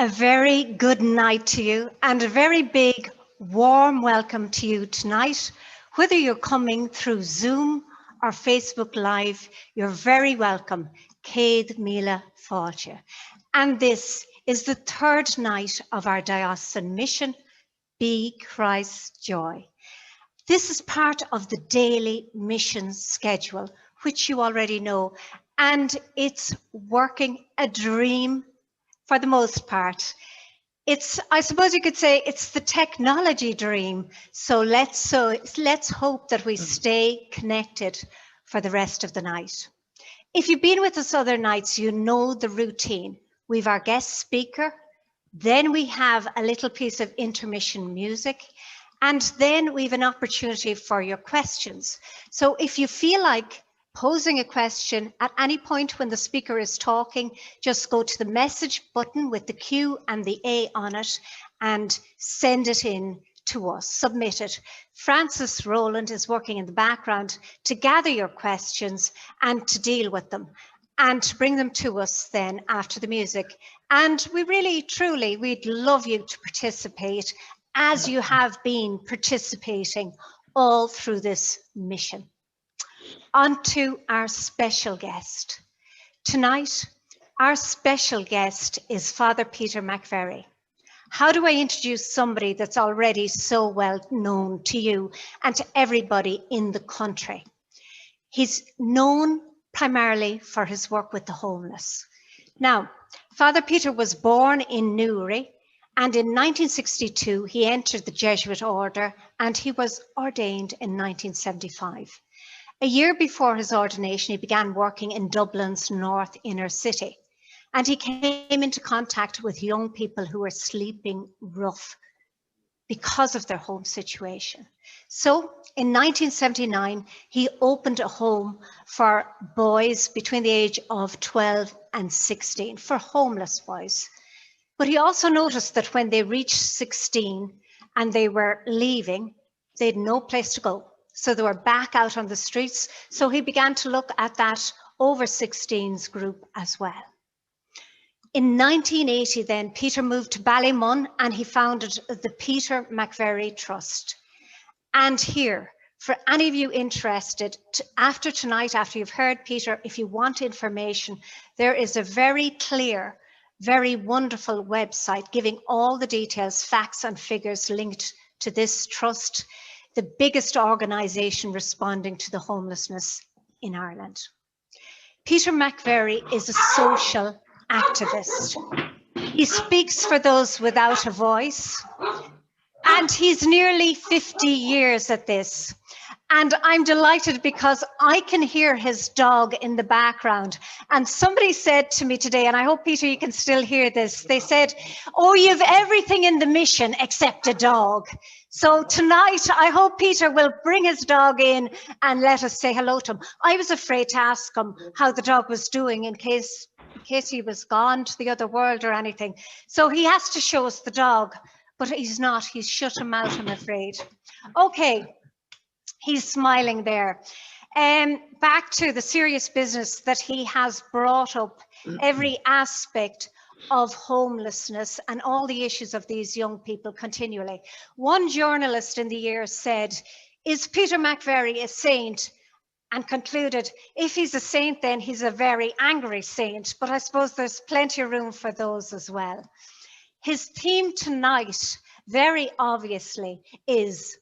A very good night to you and a very big warm welcome to you tonight. Whether you're coming through Zoom or Facebook Live, you're very welcome. Céad Míle Fáilte. And this is the third night of our diocesan mission, Be Christ's Joy. This is part of the daily mission schedule, which you already know, and it's working a dream for the most part. I suppose you could say it's the technology dream. So let's hope that we stay connected for the rest of the night. If you've been with us other nights, you know the routine. We've our guest speaker, then we have a little piece of intermission music, and then we have an opportunity for your questions. So if you feel like posing a question at any point when the speaker is talking, just go to the message button with the Q and the A on it and send it in to us, submit it. Francis Rowland is working in the background to gather your questions and to deal with them and to bring them to us then after the music. And we really, truly, we'd love you to participate as you have been participating all through this mission. On to our special guest. Tonight, our special guest is Father Peter McVerry. How do I introduce somebody that's already so well known to you and to everybody in the country? He's known primarily for his work with the homeless. Now, Father Peter was born in Newry, and in 1962, he entered the Jesuit order and he was ordained in 1975. A year before his ordination, he began working in Dublin's North Inner City, and he came into contact with young people who were sleeping rough because of their home situation. So in 1979, he opened a home for boys between the age of 12 and 16, for homeless boys. But he also noticed that when they reached 16 and they were leaving, they had no place to go. So they were back out on the streets. So he began to look at that over 16s group as well. In 1980 then, Peter moved to Ballymun and he founded the Peter McVerry Trust. And here, for any of you interested, after tonight, after you've heard Peter, if you want information, there is a very clear, very wonderful website giving all the details, facts and figures linked to this trust, the biggest organisation responding to the homelessness in Ireland. Peter McVerry is a social activist. He speaks for those without a voice, and he's nearly 50 years at this. And I'm delighted because I can hear his dog in the background. And somebody said to me today, and I hope, Peter, you can still hear this. They said, oh, you've everything in the mission except a dog. So tonight, I hope Peter will bring his dog in and let us say hello to him. I was afraid to ask him how the dog was doing in case he was gone to the other world or anything. So he has to show us the dog, but he's not. He's shut him out, I'm afraid. Okay. He's smiling there. Back to the serious business that he has brought up, every aspect of homelessness and all the issues of these young people continually. One journalist in the year said, is Peter McVerry a saint? And concluded, if he's a saint, then he's a very angry saint. But I suppose there's plenty of room for those as well. His theme tonight, very obviously, is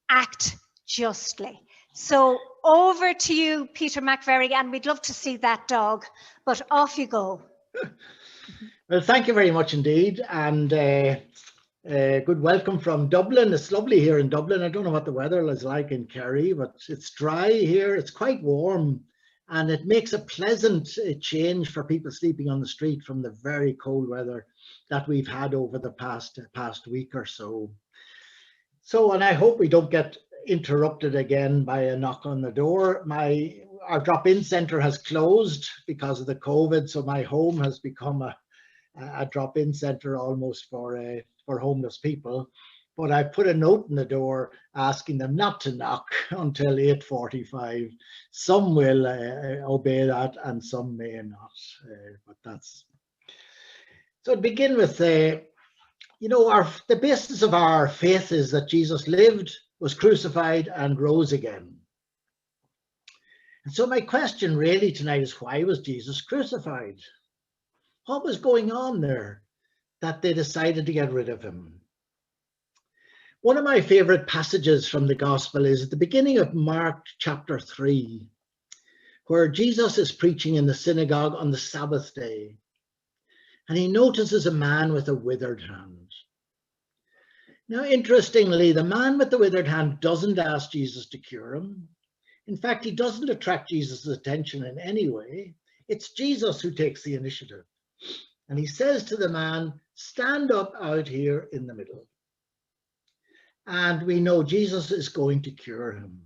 act justly. So over to you, Peter McVerry, and we'd love to see that dog, but off you go. Well, thank you very much indeed, and good welcome from Dublin. It's lovely here in Dublin. I don't know what the weather is like in Kerry, but it's dry here. It's quite warm, and it makes a pleasant change for people sleeping on the street from the very cold weather that we've had over the past week or so. And I hope we don't get interrupted again by a knock on the door. Our drop-in centre has closed because of the COVID, so my home has become a drop-in centre almost for homeless people. But I put a note in the door asking them not to knock until 8:45. Some will obey that and some may not, but that's. So to begin with, you know, the basis of our faith is that Jesus lived, was crucified, and rose again. And so my question really tonight is, why was Jesus crucified? What was going on there that they decided to get rid of him? One of my favorite passages from the gospel is at the beginning of Mark chapter 3, where Jesus is preaching in the synagogue on the Sabbath day, and he notices a man with a withered hand. Now, interestingly, the man with the withered hand doesn't ask Jesus to cure him. In fact, he doesn't attract Jesus' attention in any way. It's Jesus who takes the initiative. And he says to the man, stand up out here in the middle. And we know Jesus is going to cure him.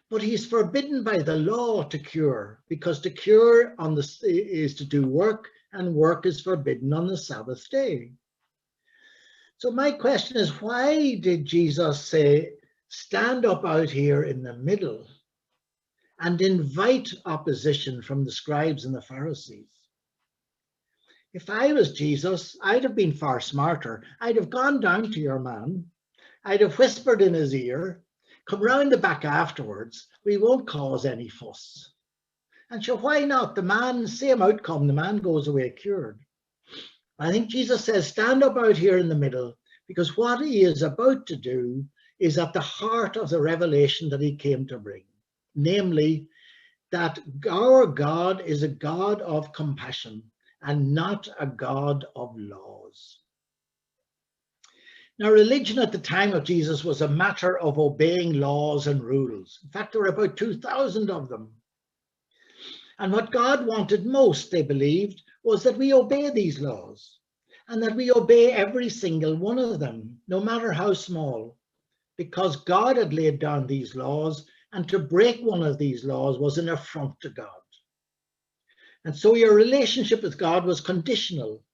But he's forbidden by the law to cure, because to cure is to do work, and work is forbidden on the Sabbath day. So my question is, why did Jesus say, stand up out here in the middle, and invite opposition from the scribes and the Pharisees? If I was Jesus, I'd have been far smarter. I'd have gone down to your man. I'd have whispered in his ear, come round the back afterwards. We won't cause any fuss. And sure, why not? The man, same outcome, the man goes away cured. I think Jesus says, stand up out here in the middle, because what he is about to do is at the heart of the revelation that he came to bring. Namely, that our God is a God of compassion and not a God of laws. Now, religion at the time of Jesus was a matter of obeying laws and rules. In fact, there were about 2,000 of them. And what God wanted most, they believed, was that we obey these laws, and that we obey every single one of them, no matter how small, because God had laid down these laws, and to break one of these laws was an affront to God. And so your relationship with God was conditional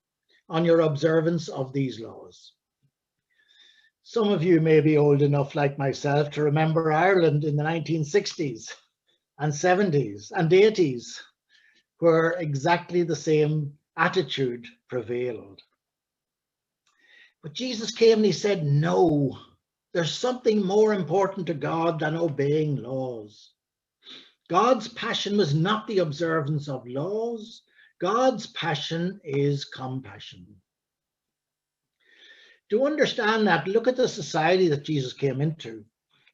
on your observance of these laws. Some of you may be old enough, like myself, to remember Ireland in the 1960s and 70s and 80s, where exactly the same attitude prevailed. But Jesus came and he said, no, there's something more important to God than obeying laws. God's passion was not the observance of laws. God's passion is compassion. To understand that, look at the society that Jesus came into.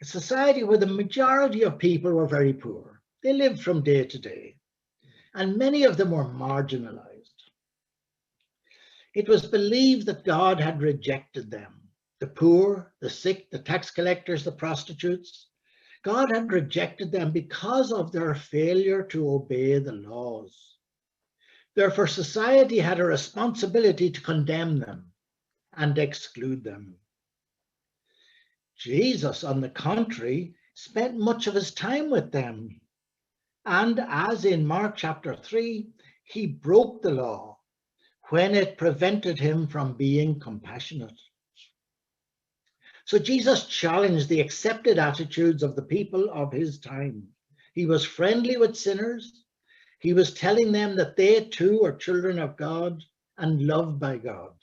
A society where the majority of people were very poor. They lived from day to day, and many of them were marginalized. It was believed that God had rejected them. The poor, the sick, the tax collectors, the prostitutes. God had rejected them because of their failure to obey the laws. Therefore, society had a responsibility to condemn them and exclude them. Jesus, on the contrary, spent much of his time with them. And as in Mark chapter 3, he broke the law when it prevented him from being compassionate. So Jesus challenged the accepted attitudes of the people of his time. He was friendly with sinners. He was telling them that they too are children of God and loved by God.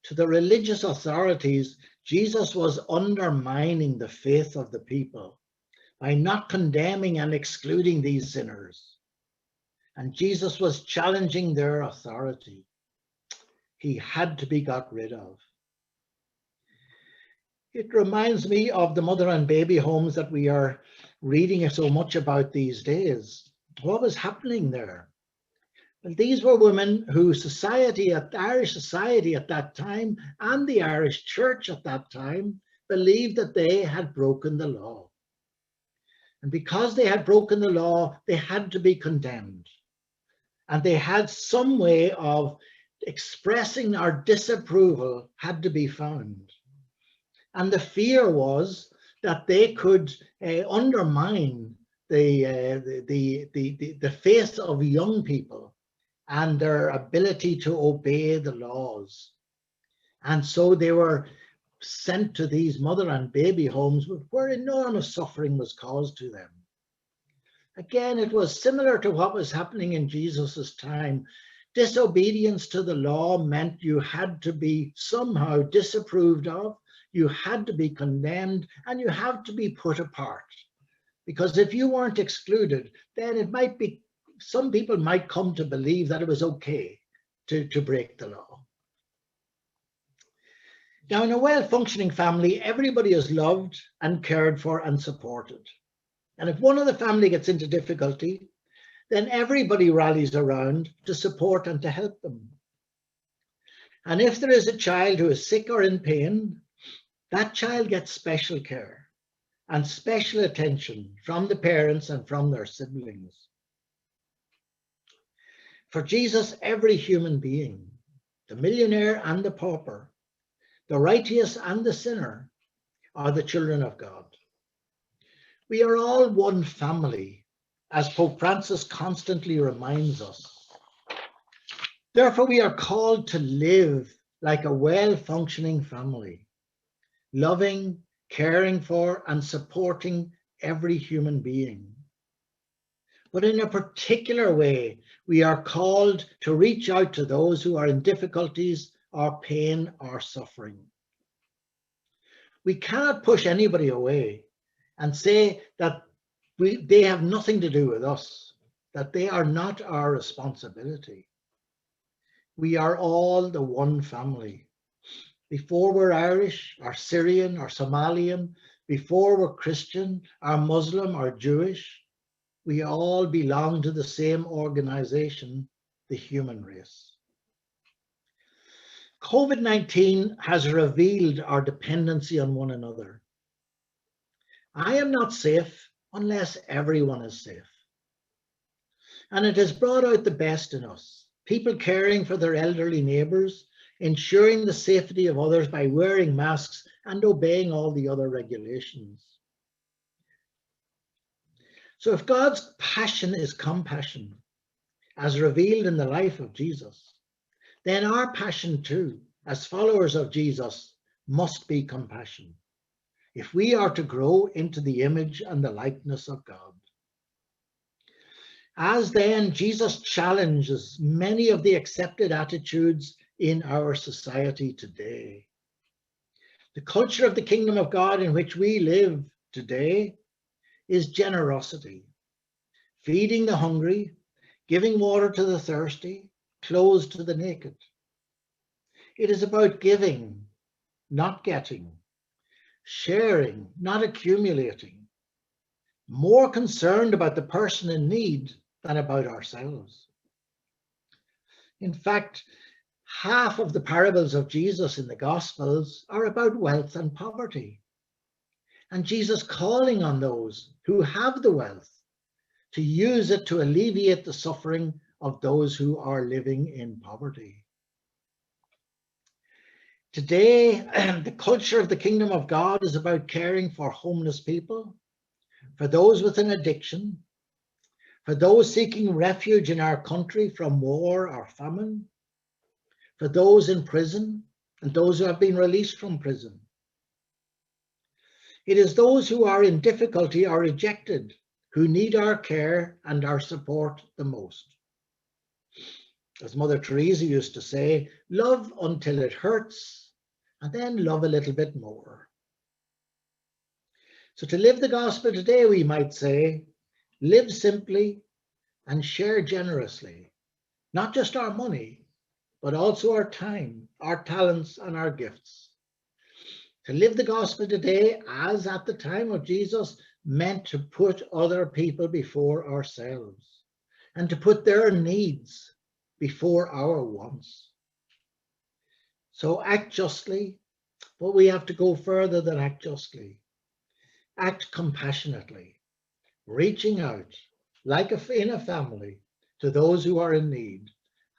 To the religious authorities, Jesus was undermining the faith of the people by not condemning and excluding these sinners. And Jesus was challenging their authority. He had to be got rid of. It reminds me of the mother and baby homes that we are reading so much about these days. What was happening there? Well, these were women who Irish society at that time and the Irish church at that time believed that they had broken the law. And because they had broken the law, they had to be condemned. And they had some way of expressing our disapproval had to be found. And the fear was that they could undermine the faith of young people and their ability to obey the laws. And so they were sent to these mother and baby homes where enormous suffering was caused to them. Again, it was similar to what was happening in Jesus's time. Disobedience to the law meant you had to be somehow disapproved of, you had to be condemned, and you had to be put apart. Because if you weren't excluded, then it might be, some people might come to believe that it was okay to break the law. Now, in a well-functioning family, everybody is loved and cared for and supported. And if one of the family gets into difficulty, then everybody rallies around to support and to help them. And if there is a child who is sick or in pain, that child gets special care and special attention from the parents and from their siblings. For Jesus, every human being, the millionaire and the pauper, the righteous and the sinner, are the children of God. We are all one family, as Pope Francis constantly reminds us. Therefore, we are called to live like a well-functioning family, loving, caring for, and supporting every human being. But in a particular way, we are called to reach out to those who are in difficulties or pain or suffering. We cannot push anybody away and say that they have nothing to do with us, that they are not our responsibility. We are all the one family. Before we're Irish or Syrian or Somalian, before we're Christian or Muslim or Jewish, we all belong to the same organization, the human race. COVID-19 has revealed our dependency on one another. I am not safe unless everyone is safe. And it has brought out the best in us, people caring for their elderly neighbours, ensuring the safety of others by wearing masks and obeying all the other regulations. So if God's passion is compassion, as revealed in the life of Jesus, then our passion too, as followers of Jesus, must be compassion, if we are to grow into the image and the likeness of God. As then, Jesus challenges many of the accepted attitudes in our society today. The culture of the kingdom of God in which we live today is generosity, feeding the hungry, giving water to the thirsty, clothes to the naked. It is about giving, not getting, sharing, not accumulating, more concerned about the person in need than about ourselves. In fact, half of the parables of Jesus in the Gospels are about wealth and poverty, and Jesus calling on those who have the wealth to use it to alleviate the suffering of those who are living in poverty. Today, the culture of the kingdom of God is about caring for homeless people, for those with an addiction, for those seeking refuge in our country from war or famine, for those in prison and those who have been released from prison. It is those who are in difficulty or rejected who need our care and our support the most. As Mother Teresa used to say, love until it hurts, and then love a little bit more. So to live the gospel today, we might say, live simply and share generously, not just our money, but also our time, our talents, and our gifts. To live the gospel today, as at the time of Jesus, meant to put other people before ourselves and to put their needs before our wants. So act justly, but we have to go further than act justly. Act compassionately, reaching out like in a family to those who are in need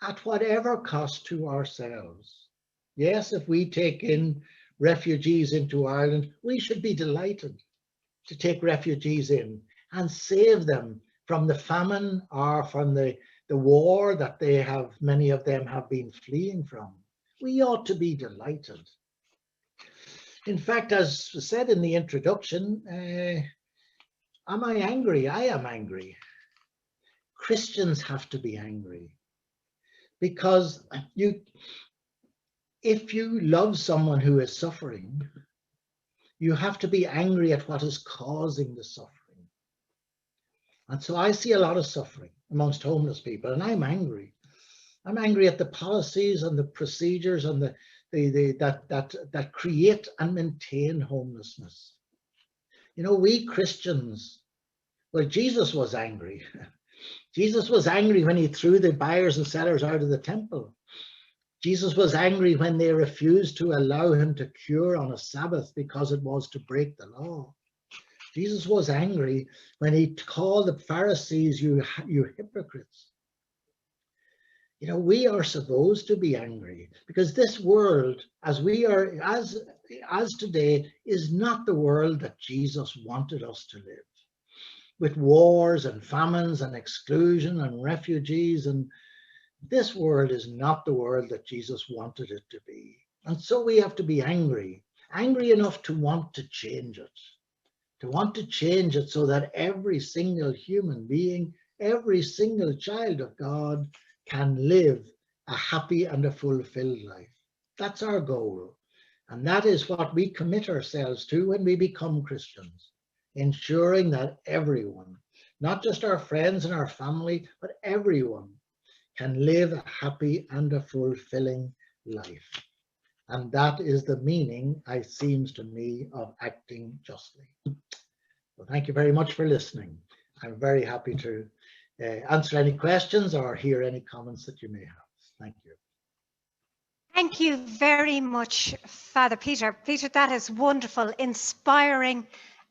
at whatever cost to ourselves. Yes, if we take in refugees into Ireland, we should be delighted to take refugees in and save them from the famine or from the war that many of them have been fleeing from. We ought to be delighted. In fact, as said in the introduction, am I angry? I am angry. Christians have to be angry because if you love someone who is suffering, you have to be angry at what is causing the suffering. And so I see a lot of suffering amongst homeless people, and I'm angry. I'm angry at the policies and the procedures and that create and maintain homelessness. You know, we Christians, well, Jesus was angry. Jesus was angry when he threw the buyers and sellers out of the temple. Jesus was angry when they refused to allow him to cure on a Sabbath because it was to break the law. Jesus was angry when he called the Pharisees, you hypocrites. You know, we are supposed to be angry because this world, as today, is not the world that Jesus wanted us to live. With wars and famines and exclusion and refugees, and this world is not the world that Jesus wanted it to be. And so we have to be angry enough to want to change it. To want to change it so that every single human being, every single child of God can live a happy and a fulfilled life. That's our goal. And that is what we commit ourselves to when we become Christians, ensuring that everyone, not just our friends and our family, but everyone can live a happy and a fulfilling life. And that is the meaning, it seems to me, of acting justly. Well, thank you very much for listening. I'm very happy to answer any questions or hear any comments that you may have. Thank you. Thank you very much, Father Peter. Peter, that is wonderful, inspiring,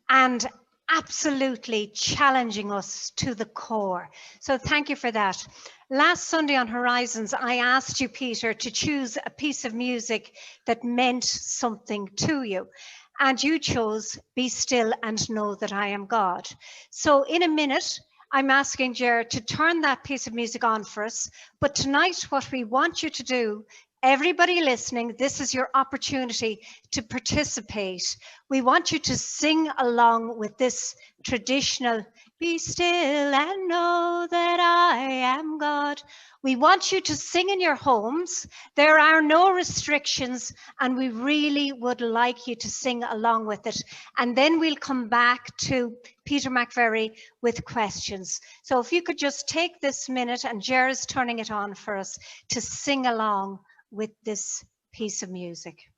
and absolutely challenging us to the core. So thank you for that. Last Sunday on Horizons, I asked you, Peter, to choose a piece of music that meant something to you. And you chose Be Still and Know That I Am God. So in a minute, I'm asking Ger to turn that piece of music on for us. But tonight, what we want you to do, everybody listening, this is your opportunity to participate. We want you to sing along with this traditional Be Still and Know That I Am God. We want you to sing in your homes. There are no restrictions, and we really would like you to sing along with it. And then we'll come back to Peter McVerry with questions. So if you could just take this minute, and Ger is turning it on for us, to sing along with this piece of music.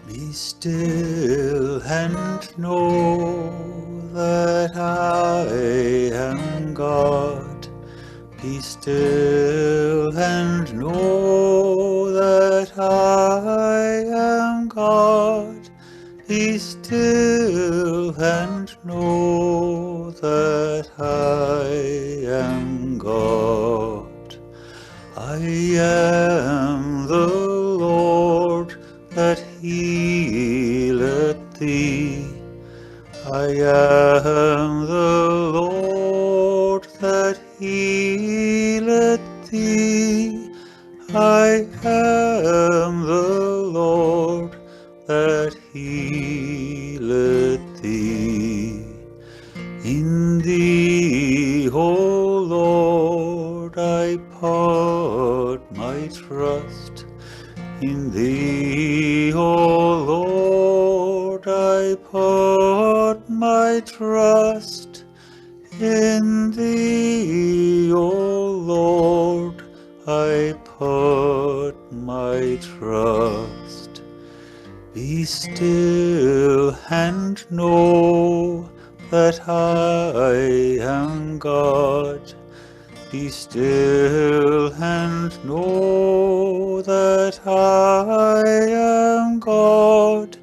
Be still and know that I am God. Be still and know that I am God. Be still and know that I am God. I am the Lord that healeth thee. I am the Lord that healeth thee. I am the Lord that healeth thee. In thee, O Lord, I put my trust. In thee, O Lord, I put my trust. In thee, O Lord, I put my trust. Be still and know that I am God. Be still and know that I am God.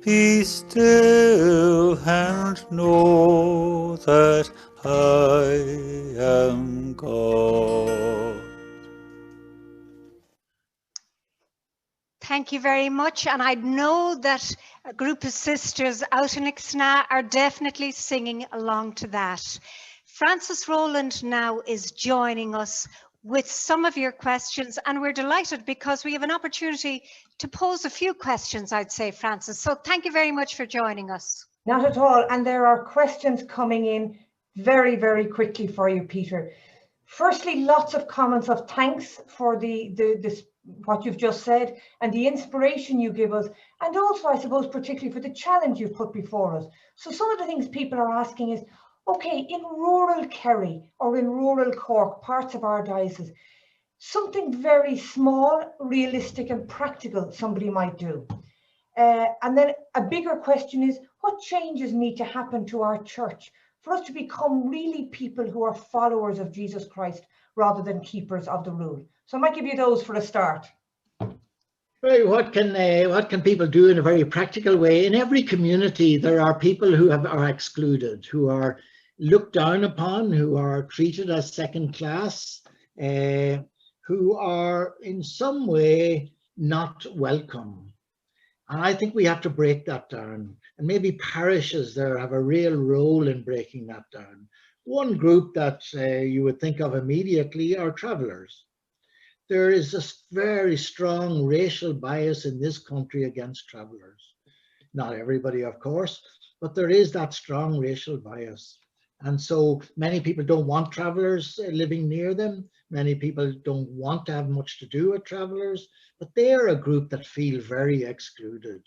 Be still and know that I am God. Thank you very much. And I know that a group of sisters out in Ixna are definitely singing along to that. Francis Rowland now is joining us with some of your questions, and we're delighted because we have an opportunity to pose a few questions, I'd say, Francis. So thank you very much for joining us. Not at all. And there are questions coming in very, very quickly for you, Peter. Firstly, lots of comments of thanks for what you've just said and the inspiration you give us, and also, I suppose, particularly for the challenge you've put before us. So some of the things people are asking is, okay, in rural Kerry or in rural Cork, parts of our diocese, something very small, realistic and practical somebody might do. And then a bigger question is, what changes need to happen to our church for us to become really people who are followers of Jesus Christ rather than keepers of the rule? So I might give you those for a start. Well, what can people do in a very practical way? In every community, there are people who are excluded, who are looked down upon, who are treated as second class, who are in some way not welcome. And I think we have to break that down. And maybe parishes there have a real role in breaking that down. One group that you would think of immediately are travellers. There is this very strong racial bias in this country against travellers. Not everybody, of course, but there is that strong racial bias. And so many people don't want travellers living near them. Many people don't want to have much to do with travellers, but they are a group that feel very excluded.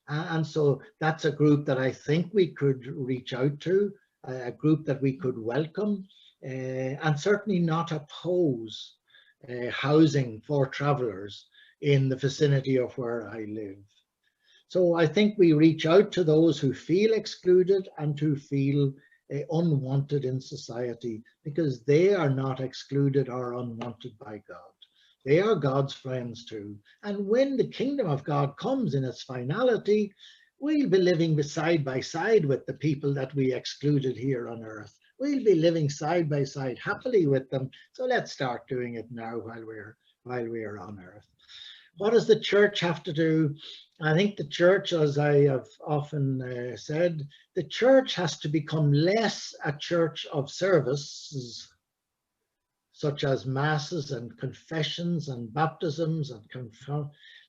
And so that's a group that I think we could reach out to, a group that we could welcome, and certainly not oppose housing for travellers in the vicinity of where I live. So I think we reach out to those who feel excluded and who feel unwanted in society, because they are not excluded or unwanted by God. They are God's friends too. And when the kingdom of God comes in its finality, we'll be living side by side with the people that we excluded here on earth. We'll be living side by side happily with them. So let's start doing it now while we're on earth. What does the church have to do? I think the church, as I have often said, the church has to become less a church of services, such as masses and confessions and baptisms, and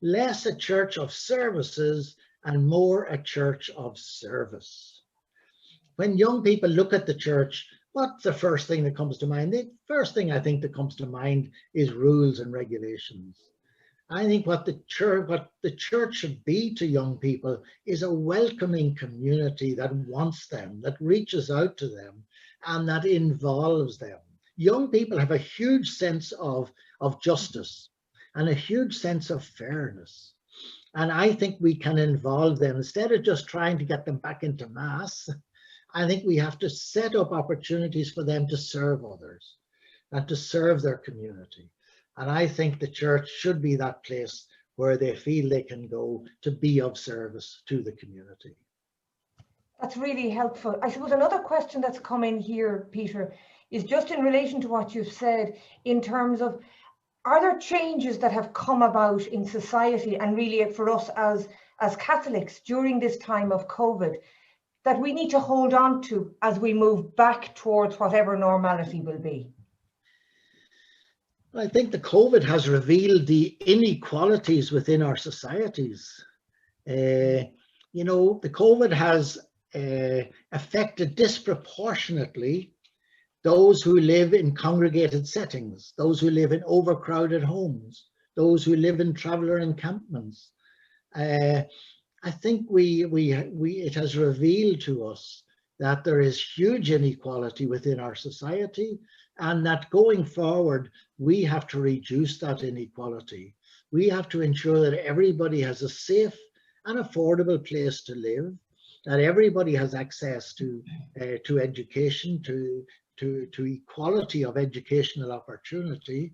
less a church of services and more a church of service. When young people look at the church, what's the first thing that comes to mind? The first thing I think that comes to mind is rules and regulations. I think what the church should be to young people is a welcoming community that wants them, that reaches out to them, and that involves them. Young people have a huge sense of justice and a huge sense of fairness. And I think we can involve them instead of just trying to get them back into mass. I think we have to set up opportunities for them to serve others and to serve their community. And I think the church should be that place where they feel they can go to be of service to the community. That's really helpful. I suppose another question that's come in here, Peter, is just in relation to what you've said in terms of, are there changes that have come about in society and really for us as Catholics during this time of COVID that we need to hold on to as we move back towards whatever normality will be? I think the COVID has revealed the inequalities within our societies. The COVID has affected disproportionately those who live in congregated settings, those who live in overcrowded homes, those who live in traveller encampments. I think it has revealed to us that there is huge inequality within our society, and that going forward, we have to reduce that inequality. We have to ensure that everybody has a safe and affordable place to live, that everybody has access to education, to equality of educational opportunity.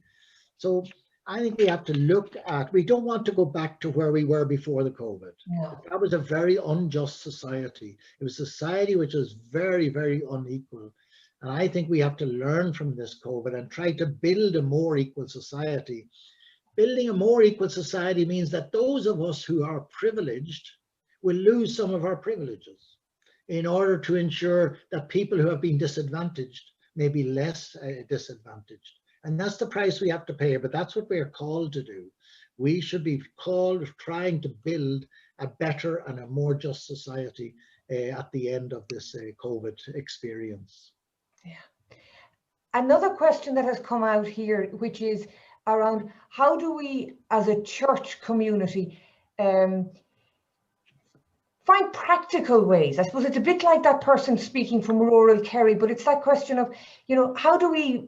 So I think we have to look at, we don't want to go back to where we were before the COVID. No. That was a very unjust society. It was a society which was very, very unequal. And I think we have to learn from this COVID and try to build a more equal society. Building a more equal society means that those of us who are privileged will lose some of our privileges in order to ensure that people who have been disadvantaged maybe less disadvantaged. And that's the price we have to pay, but that's what we're called to do. We should be called trying to build a better and a more just society at the end of this COVID experience. Yeah. Another question that has come out here, which is around how do we as a church community find practical ways? I suppose it's a bit like that person speaking from rural Kerry, but it's that question of, you know, how do we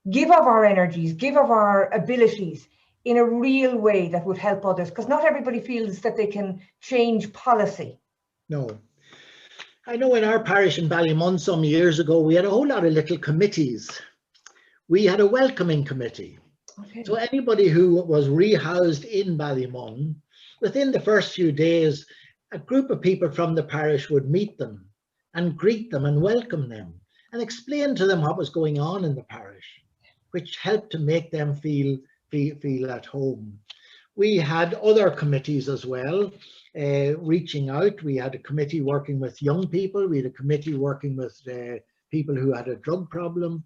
give of our energies, give of our abilities in a real way that would help others? Because not everybody feels that they can change policy. No. I know in our parish in Ballymun some years ago, we had a whole lot of little committees. We had a welcoming committee. Okay. So anybody who was rehoused in Ballymun, within the first few days, a group of people from the parish would meet them and greet them and welcome them and explain to them what was going on in the parish, which helped to make them feel at home. We had other committees as well, reaching out. We had a committee working with young people. We had a committee working with people who had a drug problem.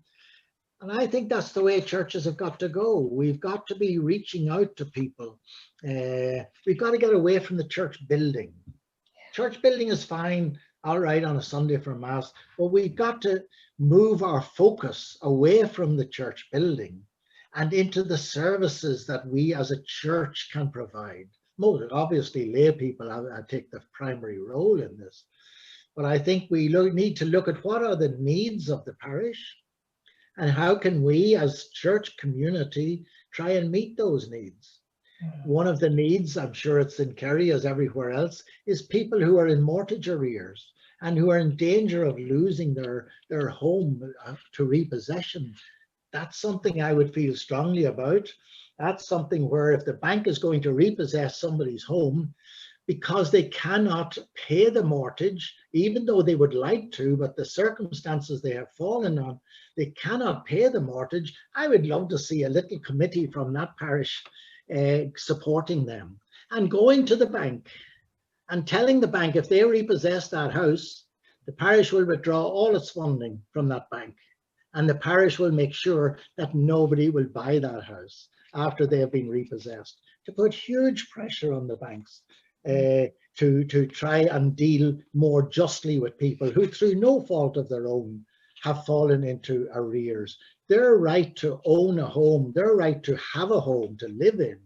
And I think that's the way churches have got to go. We've got to be reaching out to people. We've got to get away from the church building. Church building is fine, all right, on a Sunday for Mass, but we've got to move our focus away from the church building and into the services that we as a church can provide. Most obviously, lay people take the primary role in this. But I think we need to look at what are the needs of the parish and how can we as church community try and meet those needs. One of the needs, I'm sure it's in Kerry as everywhere else, is people who are in mortgage arrears and who are in danger of losing their home to repossession. That's something I would feel strongly about. That's something where if the bank is going to repossess somebody's home because they cannot pay the mortgage, even though they would like to, but the circumstances they have fallen on, they cannot pay the mortgage, I would love to see a little committee from that parish supporting them and going to the bank and telling the bank if they repossess that house, the parish will withdraw all its funding from that bank, and the parish will make sure that nobody will buy that house after they have been repossessed, to put huge pressure on the banks to try and deal more justly with people who, through no fault of their own, have fallen into arrears. Their right to own a home, their right to have a home to live in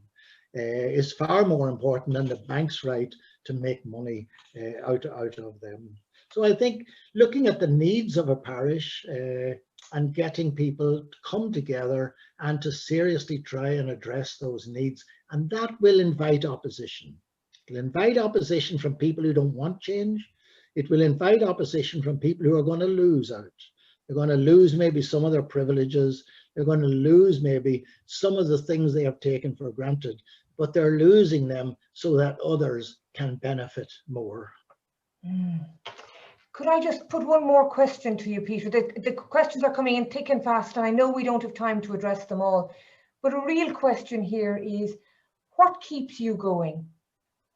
is far more important than the bank's right to make money out of them. So I think looking at the needs of a parish and getting people to come together and to seriously try and address those needs, and that will invite opposition. It'll invite opposition from people who don't want change. It will invite opposition from people who are going to lose out. They're going to lose maybe some of their privileges. They're going to lose maybe some of the things they have taken for granted, but they're losing them so that others can benefit more. Could I just put one more question to you, Peter? The questions are coming in thick and fast, and I know we don't have time to address them all, but a real question here is, what keeps you going?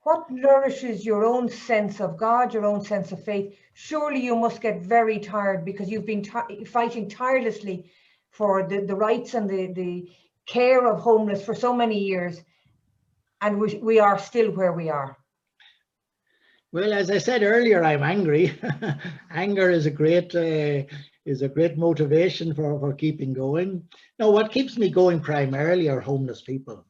What nourishes your own sense of God, your own sense of faith? Surely you must get very tired because you've been fighting tirelessly for the rights and the care of homeless for so many years, and we are still where we are. Well, as I said earlier, I'm angry. Anger is a great motivation for keeping going. No, what keeps me going primarily are homeless people.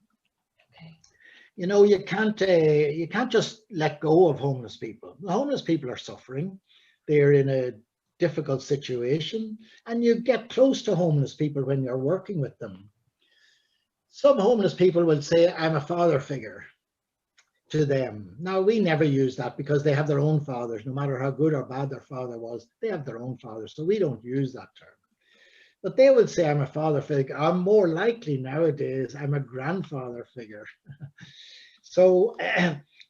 You know, you can't just let go of homeless people. The homeless people are suffering. They're in a difficult situation, and you get close to homeless people when you're working with them. Some homeless people will say, I'm a father figure to them. Now, we never use that because they have their own fathers. No matter how good or bad their father was, they have their own fathers, so we don't use that term. But they would say, I'm a father figure. I'm more likely nowadays, I'm a grandfather figure. So,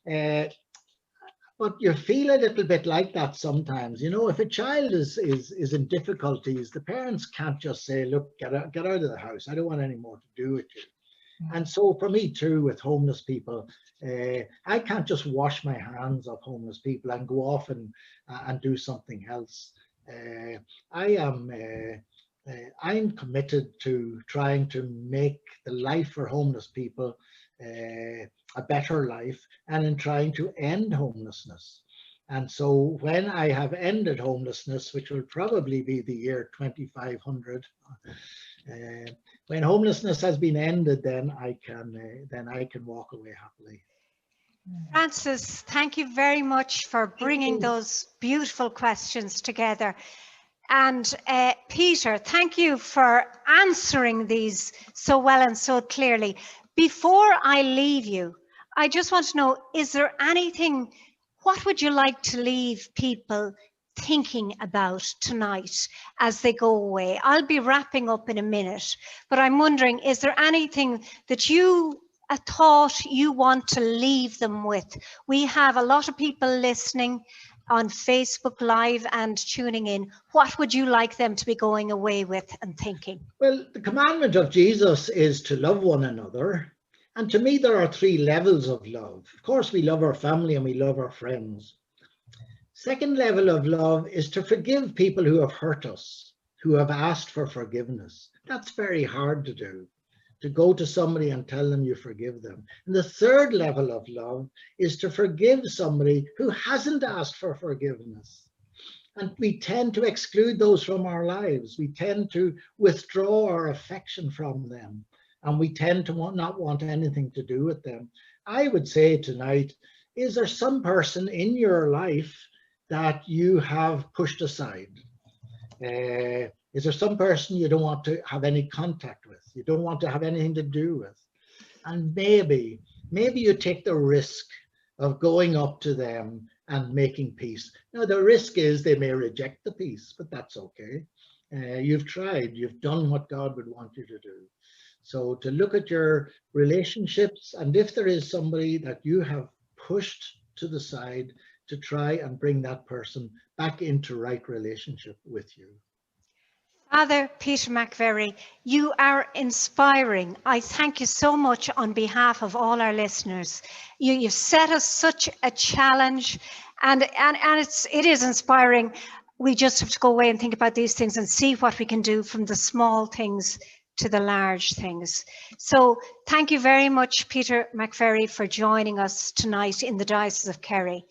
but you feel a little bit like that sometimes. You know, if a child is in difficulties, the parents can't just say, look, get out of the house. I don't want any more to do with you. And so for me too, with homeless people, I can't just wash my hands of homeless people and go off and do something else. I am I'm committed to trying to make the life for homeless people a better life, and in trying to end homelessness. And so when I have ended homelessness, which will probably be the year 2500, when homelessness has been ended, then I can walk away happily. Francis, thank you very much for bringing those beautiful questions together. And Peter, thank you for answering these so well and so clearly. Before I leave you, I just want to know, is there anything, what would you like to leave people thinking about tonight as they go away? I'll be wrapping up in a minute, but I'm wondering, is there anything that a thought you want to leave them with? We have a lot of people listening on Facebook Live and tuning in. What would you like them to be going away with and thinking? Well, the commandment of Jesus is to love one another. And to me, there are 3 levels of love. Of course, we love our family and we love our friends. Second level of love is to forgive people who have hurt us, who have asked for forgiveness. That's very hard to do, to go to somebody and tell them you forgive them. And the third level of love is to forgive somebody who hasn't asked for forgiveness. And we tend to exclude those from our lives. We tend to withdraw our affection from them. And we tend to not want anything to do with them. I would say tonight, is there some person in your life that you have pushed aside? Is there some person you don't want to have any contact with? You don't want to have anything to do with? And maybe you take the risk of going up to them and making peace. Now, the risk is they may reject the peace, but that's okay. You've tried, you've done what God would want you to do. So to look at your relationships, and if there is somebody that you have pushed to the side, to try and bring that person back into right relationship with you. Father Peter McVerry, you are inspiring. I thank you so much on behalf of all our listeners. You've set us such a challenge, and it is inspiring. We just have to go away and think about these things and see what we can do, from the small things to the large things. So thank you very much, Peter McVerry, for joining us tonight in the Diocese of Kerry.